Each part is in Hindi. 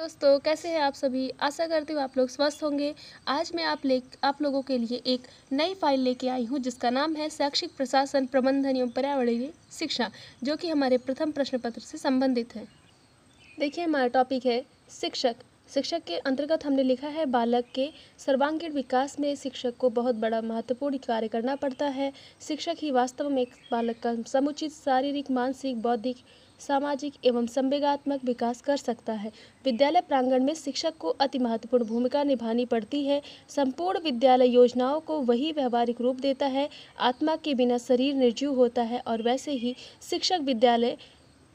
दोस्तों, कैसे हैं आप सभी। आशा करती हूँ आप लोग स्वस्थ होंगे। आज मैं आप लोगों के लिए एक नई फाइल लेके आई हूँ जिसका नाम है शैक्षिक प्रशासन प्रबंधन एवं पर्यावरणीय शिक्षा, जो कि हमारे प्रथम प्रश्न पत्र से संबंधित है। देखिए, हमारा टॉपिक है शिक्षक। शिक्षक के अंतर्गत हमने लिखा है बालक के सर्वांगीण विकास में शिक्षक को बहुत बड़ा महत्वपूर्ण कार्य करना पड़ता है। शिक्षक ही वास्तव में एक बालक का समुचित शारीरिक, मानसिक, बौद्धिक, सामाजिक एवं संवेगात्मक विकास कर सकता है। विद्यालय प्रांगण में शिक्षक को अति महत्वपूर्ण भूमिका निभानी पड़ती है। संपूर्ण विद्यालय योजनाओं को वही व्यवहारिक रूप देता है। आत्मा के बिना शरीर निर्जीव होता है और वैसे ही शिक्षक विद्यालय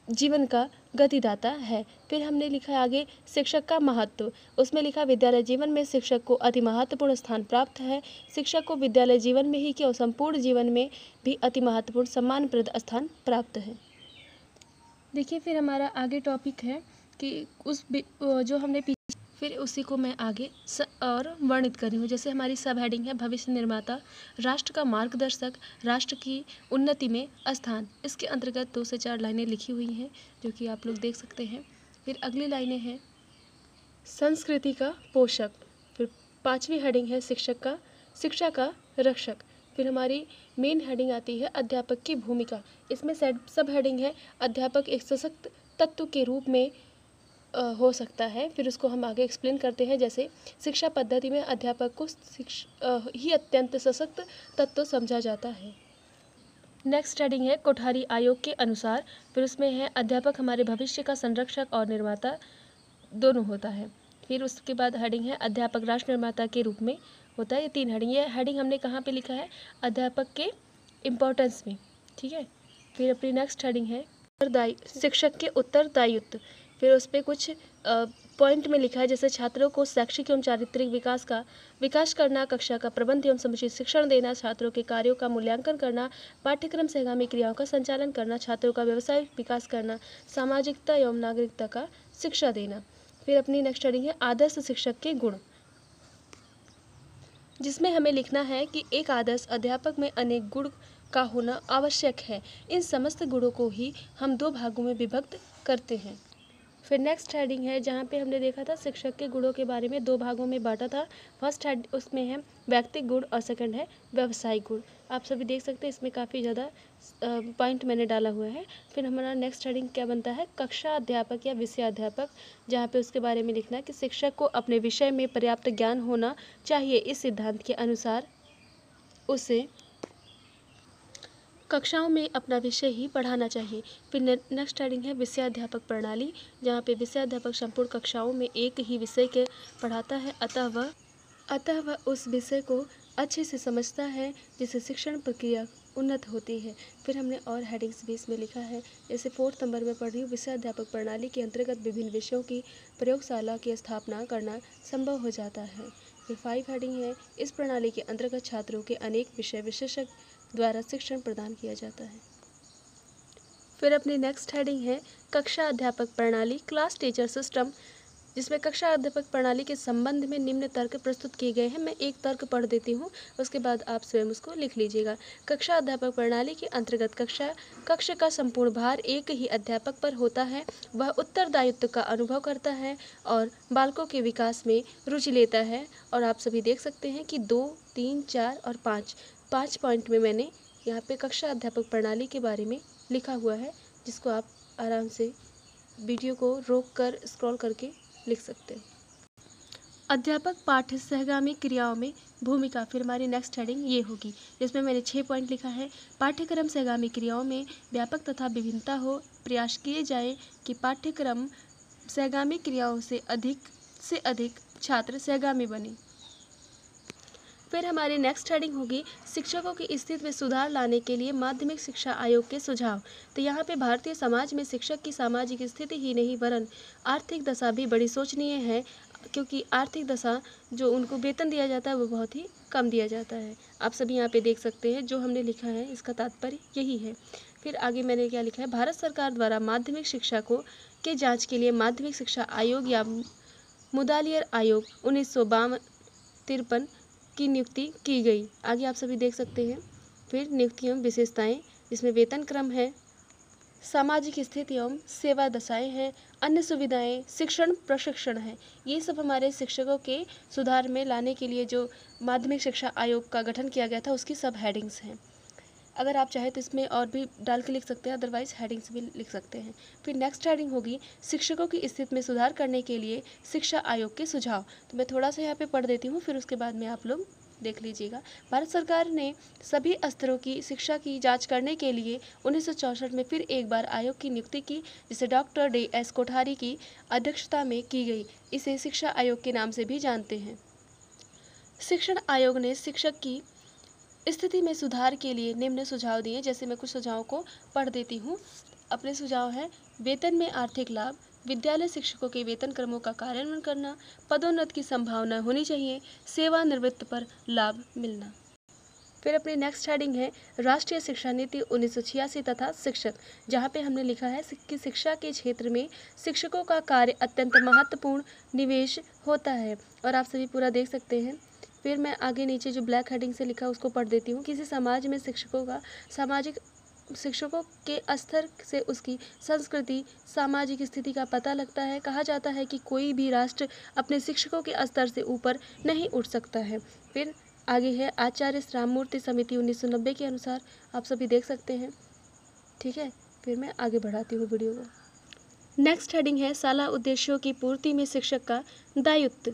जीवन का गतिदाता है। फिर हमने लिखा आगे शिक्षक का महत्व। उसमें लिखा विद्यालय जीवन में शिक्षक को अति महत्वपूर्ण स्थान प्राप्त है। शिक्षक को विद्यालय जीवन में ही क्यों संपूर्ण जीवन में भी अति महत्वपूर्ण सम्मानप्रद स्थान प्राप्त है। देखिए, फिर हमारा आगे टॉपिक है कि जो हमने फिर उसी को मैं आगे और वर्णित कर रही हूँ। जैसे हमारी सब हेडिंग है भविष्य निर्माता, राष्ट्र का मार्गदर्शक, राष्ट्र की उन्नति में स्थान। इसके अंतर्गत 2 से 4 लाइनें लिखी हुई हैं जो कि आप लोग देख सकते हैं। फिर अगली लाइनें हैं संस्कृति का पोषक। फिर 5वीं हेडिंग है शिक्षा का रक्षक। फिर हमारी मेन हेडिंग आती है अध्यापक की भूमिका। इसमें सब हेडिंग है अध्यापक एक सशक्त तत्व के रूप में हो सकता है। फिर उसको हम आगे एक्सप्लेन करते हैं। जैसे शिक्षा पद्धति में अध्यापक को ही अत्यंत सशक्त तत्व समझा जाता है। नेक्स्ट हेडिंग है कोठारी आयोग के अनुसार। फिर उसमें है अध्यापक हमारे भविष्य का संरक्षक और निर्माता दोनों होता है। फिर उसके बाद हेडिंग है अध्यापक राष्ट्र निर्माता के रूप में होता है। ये 3 हेडिंग। ये हेडिंग हमने कहाँ पे लिखा है? अध्यापक के इम्पोर्टेंस में, ठीक है। फिर अपनी नेक्स्ट हेडिंग है शिक्षक के उत्तरदायित्व। फिर उस पर कुछ पॉइंट में लिखा है जैसे छात्रों को शैक्षिक एवं चारित्रिक विकास करना, कक्षा का प्रबंध एवं समुचित शिक्षण देना, छात्रों के कार्यों का मूल्यांकन करना, पाठ्यक्रम से आगामी क्रियाओं का संचालन करना, छात्रों का व्यवसायिक विकास करना, सामाजिकता एवं नागरिकता का शिक्षा देना। फिर अपनी नेक्स्ट हेडिंग है आदर्श शिक्षक के गुण, जिसमें हमें लिखना है कि एक आदर्श अध्यापक में अनेक गुण का होना आवश्यक है। इन समस्त गुणों को ही हम 2 भागों में विभक्त करते हैं। फिर नेक्स्ट हेडिंग है जहाँ पे हमने देखा था शिक्षक के गुणों के बारे में 2 भागों में बांटा था। फर्स्ट हेड उसमें है व्यक्तिगत गुण और सेकंड है व्यावसायिक गुण। आप सभी देख सकते हैं इसमें काफ़ी ज़्यादा पॉइंट मैंने डाला हुआ है। फिर हमारा नेक्स्ट हेडिंग क्या बनता है? कक्षा अध्यापक या विषय अध्यापक, जहाँ पे उसके बारे में लिखना है कि शिक्षक को अपने विषय में पर्याप्त ज्ञान होना चाहिए। इस सिद्धांत के अनुसार उसे कक्षाओं में अपना विषय ही पढ़ाना चाहिए। फिर नेक्स्ट हेडिंग है विषयाध्यापक प्रणाली, जहाँ पे विषयाध्यापक संपूर्ण कक्षाओं में एक ही विषय के पढ़ाता है, अतः वह उस विषय को अच्छे से समझता है जिससे शिक्षण प्रक्रिया उन्नत होती है। फिर हमने और हेडिंग्स भी इसमें लिखा है। जैसे 4th नंबर में पढ़ रही हूँ विषयाध्यापक प्रणाली के अंतर्गत विभिन्न विषयों की प्रयोगशाला की स्थापना करना संभव हो जाता है। फिर 5 हेडिंग है इस प्रणाली के अंतर्गत छात्रों के अनेक विषय विशेषज्ञ द्वारा शिक्षण प्रदान किया जाता है। फिर अपनी नेक्स्ट हेडिंग है कक्षा अध्यापक प्रणाली, क्लास टीचर सिस्टम, जिसमें कक्षा अध्यापक प्रणाली के संबंध में निम्न तर्क प्रस्तुत किए गए हैं। मैं एक तर्क पढ़ देती हूँ, उसके बाद आप स्वयं उसको लिख लीजिएगा। कक्षा अध्यापक प्रणाली के अंतर्गत कक्ष का संपूर्ण भार एक ही अध्यापक पर होता है। वह उत्तरदायित्व का अनुभव करता है और बालकों के विकास में रुचि लेता है। और आप सभी देख सकते हैं कि 2, 3, 4 और 5 पॉइंट में मैंने यहाँ पे कक्षा अध्यापक प्रणाली के बारे में लिखा हुआ है, जिसको आप आराम से वीडियो को रोक कर स्क्रॉल करके लिख सकते हैं। अध्यापक पाठ्य सहगामी क्रियाओं में भूमिका। फिर हमारी नेक्स्ट हेडिंग ये होगी जिसमें मैंने 6 पॉइंट लिखा है। पाठ्यक्रम सहगामी क्रियाओं में व्यापक तथा विभिन्नता हो, प्रयास किए जाए कि पाठ्यक्रम सहगामी क्रियाओं से अधिक छात्र सहगामी बने। फिर हमारी नेक्स्ट हेडिंग होगी शिक्षकों की स्थिति में सुधार लाने के लिए माध्यमिक शिक्षा आयोग के सुझाव। तो यहाँ पे भारतीय समाज में शिक्षक की सामाजिक स्थिति ही नहीं वरन आर्थिक दशा भी बड़ी शोचनीय है, क्योंकि आर्थिक दशा जो उनको वेतन दिया जाता है वो बहुत ही कम दिया जाता है। आप सभी यहाँ पे देख सकते हैं जो हमने लिखा है इसका तात्पर्य यही है। फिर आगे मैंने क्या लिखा है, भारत सरकार द्वारा माध्यमिक शिक्षा के जाँच के लिए माध्यमिक शिक्षा आयोग या मुदालियर आयोग 1952-53 की नियुक्ति की गई। आगे आप सभी देख सकते हैं। फिर नियुक्ति एवं विशेषताएं, जिसमें वेतन क्रम है, सामाजिक स्थिति एवं सेवा दशाएं हैं, अन्य सुविधाएं, शिक्षण प्रशिक्षण है। ये सब हमारे शिक्षकों के सुधार में लाने के लिए जो माध्यमिक शिक्षा आयोग का गठन किया गया था उसकी सब हेडिंग्स हैं। अगर आप चाहे तो इसमें और भी डाल के लिख सकते हैं, अदरवाइज हेडिंग्स भी लिख सकते हैं। फिर नेक्स्ट हेडिंग होगी शिक्षकों की स्थिति में सुधार करने के लिए शिक्षा आयोग के सुझाव। तो मैं थोड़ा सा यहाँ पे पढ़ देती हूँ, फिर उसके बाद में आप लोग देख लीजिएगा। भारत सरकार ने सभी स्तरों की शिक्षा की जांच करने के लिए 1964 में फिर एक बार आयोग की नियुक्ति की, जिसे डॉक्टर D.S. कोठारी की अध्यक्षता में की गई। इसे शिक्षा आयोग के नाम से भी जानते हैं। शिक्षण आयोग ने शिक्षक की स्थिति में सुधार के लिए निम्न सुझाव दिए। जैसे मैं कुछ सुझावों को पढ़ देती हूँ। अपने सुझाव हैं: वेतन में आर्थिक लाभ, विद्यालय शिक्षकों के वेतन क्रमों का कार्यान्वयन करना, पदोन्नति की संभावना होनी चाहिए, सेवानिवृत्त पर लाभ मिलना। फिर अपनी नेक्स्ट हेडिंग है राष्ट्रीय शिक्षा नीति 1986 तथा शिक्षक, जहाँ पे हमने लिखा है कि शिक्षा के क्षेत्र में शिक्षकों का कार्य अत्यंत महत्वपूर्ण निवेश होता है। और आप सभी पूरा देख सकते हैं। फिर मैं आगे नीचे जो ब्लैक हेडिंग से लिखा उसको पढ़ देती हूँ। किसी समाज में शिक्षकों के स्तर से उसकी संस्कृति, सामाजिक स्थिति का पता लगता है। कहा जाता है कि कोई भी राष्ट्र अपने शिक्षकों के स्तर से ऊपर नहीं उठ सकता है। फिर आगे है आचार्य राममूर्ति समिति 1990 के अनुसार, आप सभी देख सकते हैं। ठीक है, फिर मैं आगे बढ़ाती हूँ वीडियो को। नेक्स्ट हेडिंग है शाला उद्देश्यों की पूर्ति में शिक्षक का दायित्व,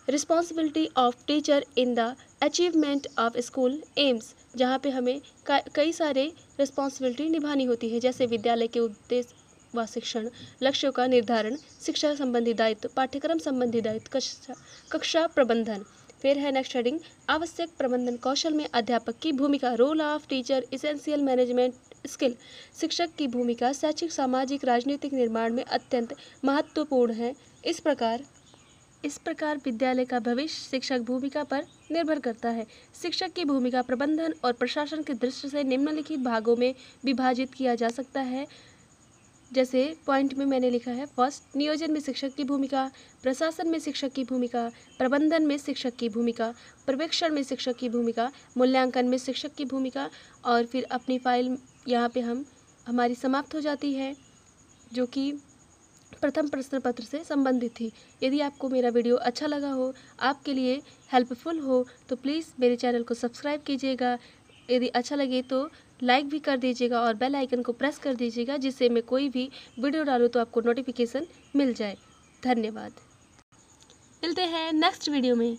responsibility of teacher in the achievement of school AIIMS, जहाँ पे हमें कई सारे रिस्पॉन्सिबिलिटी निभानी होती है, जैसे विद्यालय के उद्देश्य व शिक्षण लक्ष्यों का निर्धारण, शिक्षा संबंधी दायित्व, पाठ्यक्रम संबंधी दायित्व, कक्षा प्रबंधन। फिर है नेक्स्ट हेडिंग आवश्यक प्रबंधन कौशल में अध्यापक की भूमिका, role of teacher essential management skill, शिक्षक की भूमिका शैक्षिक, सामाजिक, राजनीतिक निर्माण में अत्यंत महत्वपूर्ण है। इस प्रकार विद्यालय का भविष्य शिक्षक भूमिका पर निर्भर करता है। शिक्षक की भूमिका प्रबंधन और प्रशासन की दृष्टि से निम्नलिखित भागों में विभाजित किया जा सकता है। जैसे पॉइंट में मैंने लिखा है, फर्स्ट, नियोजन में शिक्षक की भूमिका, प्रशासन में शिक्षक की भूमिका, प्रबंधन में शिक्षक की भूमिका, पर्यवेक्षण में शिक्षक की भूमिका, मूल्यांकन में शिक्षक की भूमिका। और फिर अपनी फाइल यहाँ पे हमारी समाप्त हो जाती है, जो कि प्रथम प्रश्न पत्र से संबंधित थी। यदि आपको मेरा वीडियो अच्छा लगा हो, आपके लिए हेल्पफुल हो, तो प्लीज़ मेरे चैनल को सब्सक्राइब कीजिएगा। यदि अच्छा लगे तो लाइक भी कर दीजिएगा और बेल आइकन को प्रेस कर दीजिएगा, जिससे मैं कोई भी वीडियो डालूँ तो आपको नोटिफिकेशन मिल जाए। धन्यवाद। मिलते हैं नेक्स्ट वीडियो में।